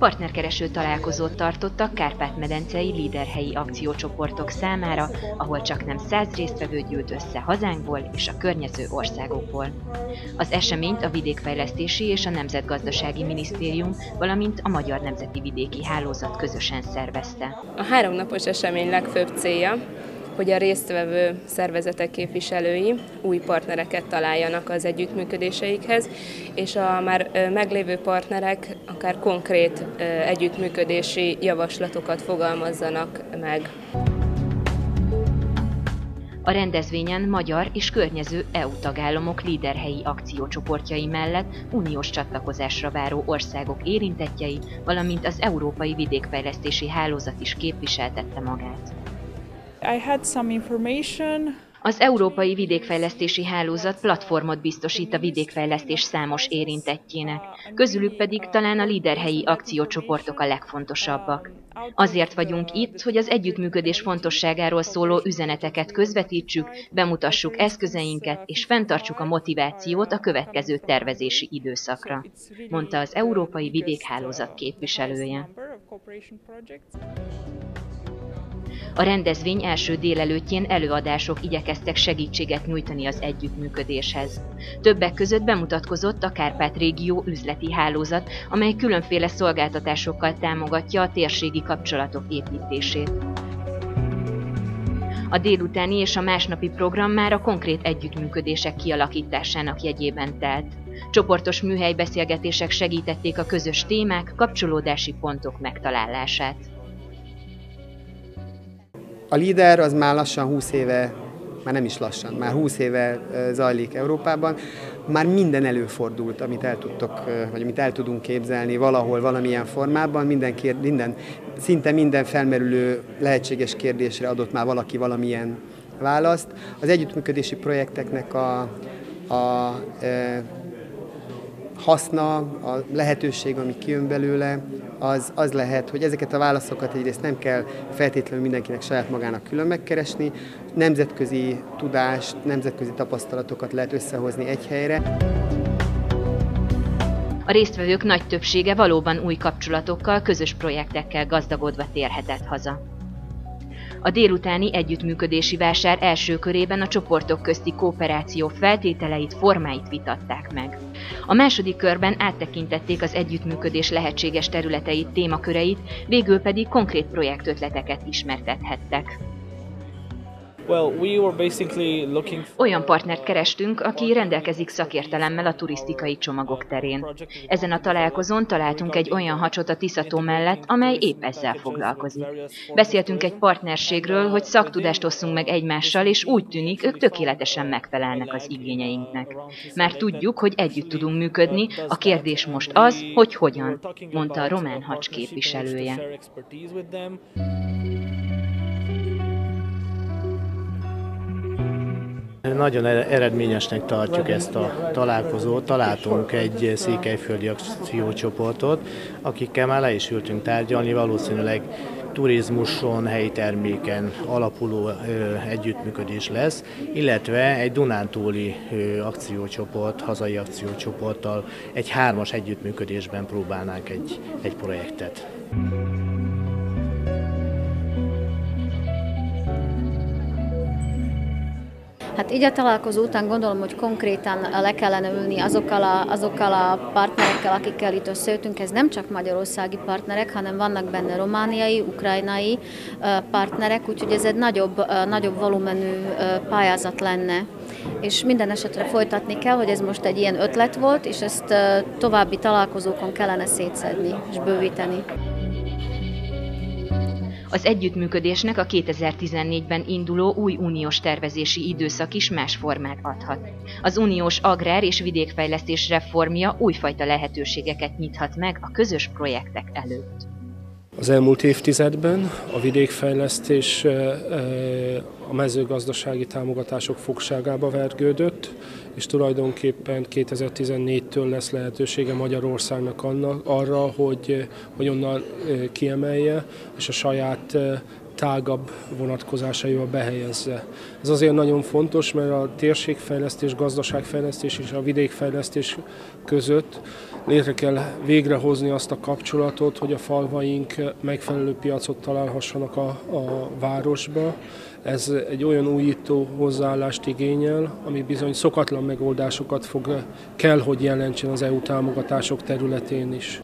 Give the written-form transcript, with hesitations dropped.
Partnerkereső találkozót tartottak kárpát-medencei líderhelyi akciócsoportok számára, ahol csaknem 100 résztvevő gyűlt össze hazánkból és a környező országokból. Az eseményt a Vidékfejlesztési és a Nemzetgazdasági Minisztérium, valamint a Magyar Nemzeti Vidéki Hálózat közösen szervezte. A 3 napos esemény legfőbb célja, hogy a résztvevő szervezetek képviselői új partnereket találjanak az együttműködéseikhez, és a már meglévő partnerek akár konkrét együttműködési javaslatokat fogalmazzanak meg. A rendezvényen magyar és környező EU tagállamok líderhelyi akciócsoportjai mellett uniós csatlakozásra váró országok érintettjei, valamint az Európai Vidékfejlesztési Hálózat is képviseltette magát. Az Európai Vidékfejlesztési Hálózat platformot biztosít a vidékfejlesztés számos érintettjének, közülük pedig talán a líderhelyi akciócsoportok a legfontosabbak. Azért vagyunk itt, hogy az együttműködés fontosságáról szóló üzeneteket közvetítsük, bemutassuk eszközeinket és fenntartsuk a motivációt a következő tervezési időszakra, mondta az Európai Vidékhálózat képviselője. A rendezvény első délelőttjén előadások igyekeztek segítséget nyújtani az együttműködéshez. Többek között bemutatkozott a Kárpát-régió üzleti hálózat, amely különféle szolgáltatásokkal támogatja a térségi kapcsolatok építését. A délutáni és a másnapi program már a konkrét együttműködések kialakításának jegyében telt. Csoportos műhelybeszélgetések segítették a közös témák, kapcsolódási pontok megtalálását. A LEADER az már lassan 20 éve, már nem is lassan, már 20 éve zajlik Európában. Már minden előfordult, amit el tudtok, vagy amit el tudunk képzelni valahol, valamilyen formában. Szinte minden felmerülő lehetséges kérdésre adott már valaki valamilyen választ. Az együttműködési projekteknek a haszna, a lehetőség, ami kijön belőle, az lehet, hogy ezeket a válaszokat egyrészt nem kell feltétlenül mindenkinek saját magának külön megkeresni, nemzetközi tudást, nemzetközi tapasztalatokat lehet összehozni egy helyre. A résztvevők nagy többsége valóban új kapcsolatokkal, közös projektekkel gazdagodva térhetett haza. A délutáni együttműködési vásár első körében a csoportok közti kooperáció feltételeit, formáit vitatták meg. A második körben áttekintették az együttműködés lehetséges területeit, témaköreit, végül pedig konkrét projektötleteket ismertethettek. Olyan partnert kerestünk, aki rendelkezik szakértelemmel a turisztikai csomagok terén. Ezen a találkozón találtunk egy olyan hacsot a Tisza-tó mellett, amely épp ezzel foglalkozik. Beszéltünk egy partnerségről, hogy szaktudást osszunk meg egymással, és úgy tűnik, ők tökéletesen megfelelnek az igényeinknek. Már tudjuk, hogy együtt tudunk működni, a kérdés most az, hogy hogyan, mondta a román hacs képviselője. Nagyon eredményesnek tartjuk ezt a találkozót. Találtunk egy székelyföldi akciócsoportot, akikkel már le is ültünk tárgyalni, valószínűleg turizmuson, helyi terméken alapuló együttműködés lesz, illetve egy dunántúli akciócsoport, hazai akciócsoporttal egy 3-as együttműködésben próbálnánk egy projektet. Hát így a találkozó után gondolom, hogy konkrétan le kellene ülni azokkal a partnerekkel, akikkel itt összejöttünk. Ez nem csak magyarországi partnerek, hanem vannak benne romániai, ukrajnai partnerek, úgyhogy ez egy nagyobb volumenű pályázat lenne. És minden esetre folytatni kell, hogy ez most egy ilyen ötlet volt, és ezt további találkozókon kellene szétszedni és bővíteni. Az együttműködésnek a 2014-ben induló új uniós tervezési időszak is más formát adhat. Az uniós agrár- és vidékfejlesztés reformja újfajta lehetőségeket nyithat meg a közös projektek előtt. Az elmúlt évtizedben a vidékfejlesztés a mezőgazdasági támogatások fogságába vergődött, és tulajdonképpen 2014-től lesz lehetősége Magyarországnak arra, hogy onnan kiemelje, és a saját tágabb vonatkozásaival behelyezze. Ez azért nagyon fontos, mert a térségfejlesztés, gazdaságfejlesztés és a vidékfejlesztés között Létre kell végrehozni azt a kapcsolatot, hogy a falvaink megfelelő piacot találhassanak a városba. Ez egy olyan újító hozzáállást igényel, ami bizony szokatlan megoldásokat kell, hogy jelentsen az EU támogatások területén is.